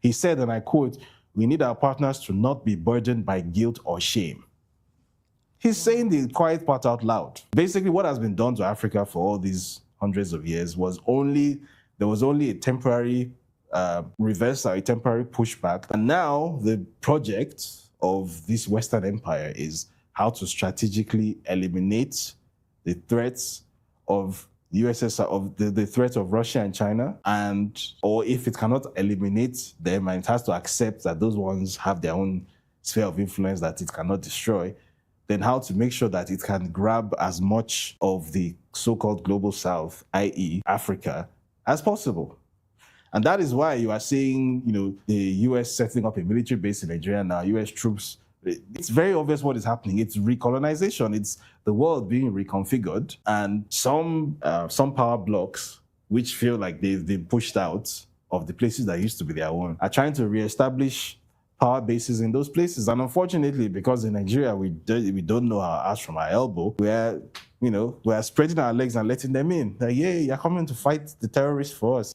He said, and I quote, "We need our partners to not be burdened by guilt or shame." He's saying the quiet part out loud. Basically, what has been done to Africa for all these hundreds of years was only a temporary reversal, a temporary pushback. And now the project of this Western Empire is how to strategically eliminate the threats of the USSR, of the threat of Russia and China, or if it cannot eliminate them, and it has to accept that those ones have their own sphere of influence that it cannot destroy, then how to make sure that it can grab as much of the so-called global South, i.e. Africa, as possible. And that is why you are seeing, the US setting up a military base in Nigeria now, US troops. It's very obvious what is happening. It's recolonization. It's the world being reconfigured, and some power blocks, which feel like they've been pushed out of the places that used to be their own, are trying to reestablish power bases in those places. And unfortunately, because in Nigeria we don't know our ass from our elbow, we're spreading our legs and letting them in. Like, yeah, you're coming to fight the terrorists for us.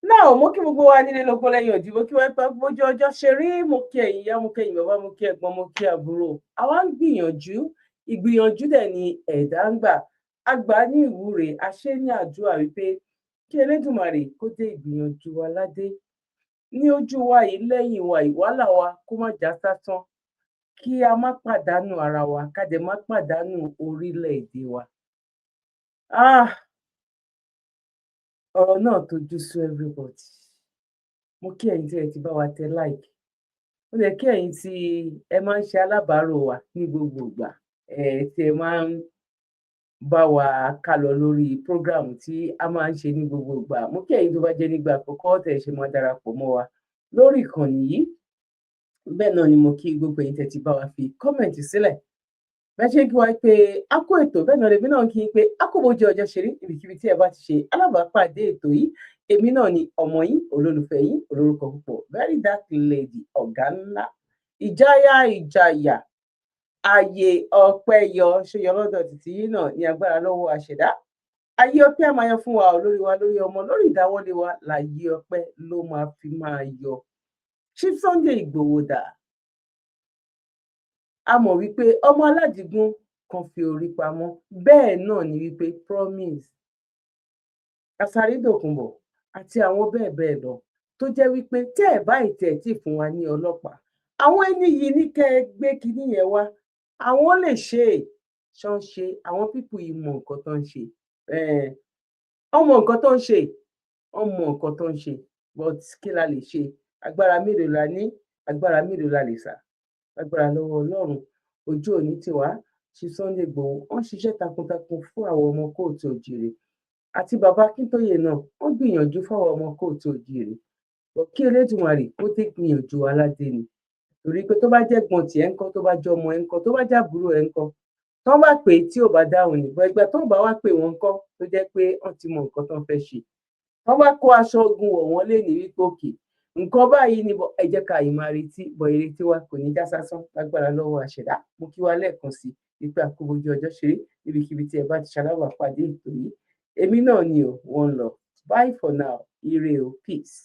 náà mo kí gbogbo wa nílé lóko lẹ́yìn òdì mo kí wọ́n pẹ́ bójú ọjọ́ ṣe rí, mo kí ẹ̀yin ìyá, mo kí ẹ̀yin bàbá, mo kí ẹ̀gbọ́n, mo kí àbúrò. Àwa ń gbìyànjú, ìgbìyànjú dẹ̀ ni ẹ̀dá ń gbà. Àgbà ní ìwúre, àṣẹ ní àdúrà wípé kí Elédùmarè kó dé ìgbìyànjú wa ládé. Ní ojú wa yìí, lẹ́yìn wa yìí, wàhálà wa kó má já sásán, kí a má pàdánù ara wa, ká dẹ̀ má pàdánù orílẹ̀-èdè wa. Ọ̀rọ̀ náà tojú sú everybody. Mo kí ẹ̀yin tí ẹ ti bá wa tẹ like. Mo dẹ̀ kí ẹ̀yin tí ẹ máa ń ṣe alábàárò wa ní gbogbo ìgbà. Tí ẹ máa ń bá wa kálọ lórí program tí a máa ń ṣe ní gbogbo ìgbà. Mo kí ẹ̀yin tó bá jẹ́ nígbà àkọ́kọ́ tẹ́ ṣe máa darapọ̀ mọ́ wa lórí ìkànnì yìí. Bẹ́ẹ̀ náà ni mo kí gbogbo ẹ̀yin tẹ́ ti bá wa fi kọ́mẹ̀ntì sílẹ̀. Bẹ́ẹ̀ ṣe kí wá pé a kó ètò, bẹ́ẹ̀ náà lèmi náà kí n pé a kó bójú ọjọ́ ṣe rí ibikíbi tí ẹ bá ti ṣe alábàápàdé ètò yìí. Èmi náà ni ọmọ yín, olólùfẹ́ yín, olórúkọ púpọ̀, Verydarklady ọ̀gá ńlá, ìjáyà ìjàyà, ààyè ọpẹ́ yọ ṣóyọ lọ́dọ̀ títí yín náà ní agbára lọ́wọ́ àṣẹdá. Ayé ọpẹ́ á máa yọ fún wa lórí wa, lórí ọmọ, lórí ìdáwọ́lé wa, láyé ọpẹ́ ló máa fi máa yọ. Chief Sunday Igboho dà. A mọ̀ wípé ọmọ aládìgún kan fi orí pamọ́, bẹ́ẹ̀ náà ni wípé promise, Àsàrídòkùnbọ̀ àti àwọn bẹ́ẹ̀ bẹ́ẹ̀ lọ tó jẹ́ wípé tẹ́ ẹ̀ bá ìtẹ̀ tí fún wa ní ọlọ́pàá, àwọn ẹni yìí ní kẹ́ ẹ gbé kinní yẹn wá, àwọn lè ṣe é, ṣán ṣe, àwọn pípù yìí mọ nǹkan tó ń ṣe, ọmọ nǹkan tó ń ṣe, ọmọ nǹkan tó ń ṣe, but kí la lè ṣe? Agbára mélòó la ní? Agbára mélòó la lè sà? Agbára lọ́wọ́ Ọlọ́run. Ojú òní tiwa. Chief Sunday Igboho wọ́n ṣiṣẹ́ takuntakun fún àwọn ọmọ kóòtù òjìrè, àti bàbá Akíntóyè náà wọ́n gbìyànjú fáwọn ọmọ kóòtù òjìrè. Kí Elédùmarè kó tẹ́ gbìyànjú aládé ni, torí pé tó bá jẹ́ gbọ̀n tiẹ̀ ńkọ́, tó bá jẹ́ ọmọ ẹ̀ ńkọ́, tó bá jẹ́ àbúrò ẹ̀ ńkọ́, tó bá pè é tí ò bá dáhùn ní gbẹgbẹ, tó bá wá pè wọ́n ńkọ́, tó jẹ́ pé wọ́n ti mọ nǹkan tó ń fẹ́ ṣe, wọ́n bá kó aṣọ ogun wọ̀ wọ́n lé ní wípé òkè nǹkan báyìí ni ẹ jẹ́ ká yìí máa retí, bọ̀ ìrètí wa kò ní já sásán lágbára lọ́wọ́ àṣẹdá. Mo kí wa lẹ́ẹ̀kan sí wípé àkóbójú ọjọ́ ṣeré níbikíbi tí ẹ bá ti ṣalábàápàdé ètò yìí. Èmi náà ni ò wọ́n lọ. Bye for now. Ire o, peace.